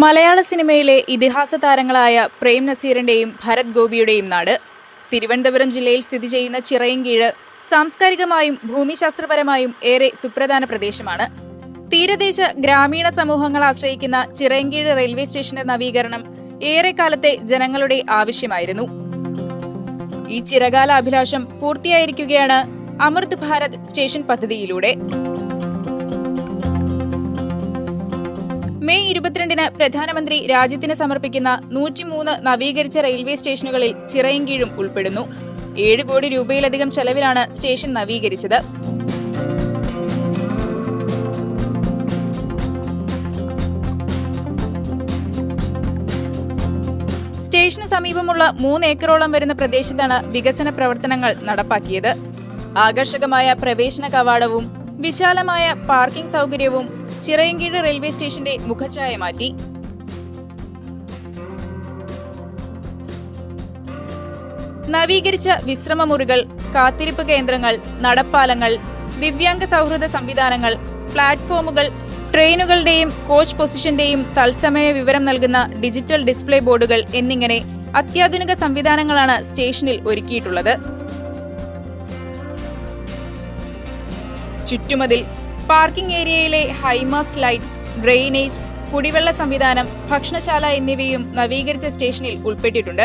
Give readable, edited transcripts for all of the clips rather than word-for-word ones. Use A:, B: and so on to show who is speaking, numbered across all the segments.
A: മലയാള സിനിമയിലെ ഇതിഹാസ താരങ്ങളായ പ്രേം നസീറിന്റെയും ഭരത് ഗോപിയുടെയും നാട്. തിരുവനന്തപുരം ജില്ലയിൽ സ്ഥിതി ചെയ്യുന്ന ചിറയൻകീഴ് സാംസ്കാരികമായും ഭൂമിശാസ്ത്രപരമായും ഏറെ സുപ്രധാന പ്രദേശമാണ്. തീരദേശ ഗ്രാമീണ സമൂഹങ്ങൾ ആശ്രയിക്കുന്ന ചിറയൻകീഴ് റെയിൽവേ സ്റ്റേഷന്റെ നവീകരണം ഏറെക്കാലത്തെ ജനങ്ങളുടെ ആവശ്യമായിരുന്നു. ഈ ചിരകാല അഭിലാഷം പൂർത്തിയായിരിക്കുകയാണ് അമൃത് ഭാരത് സ്റ്റേഷൻ പദ്ധതിയിലൂടെ. മെയ് 22-ന് പ്രധാനമന്ത്രി രാജ്യത്തിന് സമർപ്പിക്കുന്ന 103 നവീകരിച്ച റെയിൽവേ സ്റ്റേഷനുകളിൽ ചിറയൻകീഴും ഉൾപ്പെടുന്നു. 7 കോടി രൂപയിലധികം ചെലവിലാണ് സ്റ്റേഷൻ നവീകരിച്ചത്. സ്റ്റേഷന് സമീപമുള്ള 3 ഏക്കറോളം വരുന്ന പ്രദേശത്താണ് വികസന പ്രവർത്തനങ്ങൾ നടപ്പാക്കിയത്. ആകർഷകമായ പ്രവേശന കവാടവും വിശാലമായ പാർക്കിംഗ് സൗകര്യവും ചിറയൻകീഴ് റെയിൽവേ സ്റ്റേഷന്റെ മുഖഛായ മാറ്റി. നവീകരിച്ച വിശ്രമമുറികൾ, കാത്തിരിപ്പ് കേന്ദ്രങ്ങൾ, നടപ്പാലങ്ങൾ, ദിവ്യാംഗ സൗഹൃദ സംവിധാനങ്ങൾ, പ്ലാറ്റ്ഫോമുകൾ, ട്രെയിനുകളുടെയും കോച്ച് പൊസിഷന്റെയും തത്സമയ വിവരം നൽകുന്ന ഡിജിറ്റൽ ഡിസ്പ്ലേ ബോർഡുകൾ എന്നിങ്ങനെ അത്യാധുനിക സംവിധാനങ്ങളാണ് സ്റ്റേഷനിൽ ഒരുക്കിയിട്ടുള്ളത്. ചുറ്റുമതിൽ, പാർക്കിംഗ് ഏരിയയിലെ ഹൈമാസ്റ്റ് ലൈറ്റ്, ഡ്രെയിനേജ്, കുടിവെള്ള സംവിധാനം, ഭക്ഷണശാല എന്നിവയും നവീകരിച്ച സ്റ്റേഷനിൽ ഉൾപ്പെട്ടിട്ടുണ്ട്.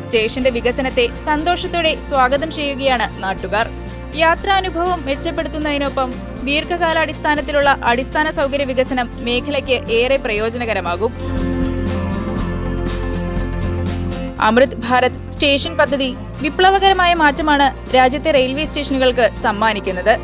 A: സ്റ്റേഷന്റെ വികസനത്തെ സന്തോഷത്തോടെ സ്വാഗതം ചെയ്യുകയാണ് നാട്ടുകാർ. യാത്രാനുഭവം മെച്ചപ്പെടുത്തുന്നതിനൊപ്പം ദീർഘകാലാടിസ്ഥാനത്തിലുള്ള അടിസ്ഥാന സൗകര്യ വികസനം മേഖലയ്ക്ക് ഏറെ പ്രയോജനകരമാകും. അമൃത് ഭാരത് സ്റ്റേഷൻ പദ്ധതി വിപ്ലവകരമായ മാറ്റമാണ് രാജ്യത്തെ റെയിൽവേ സ്റ്റേഷനുകൾക്ക് സമ്മാനിക്കുന്നത്.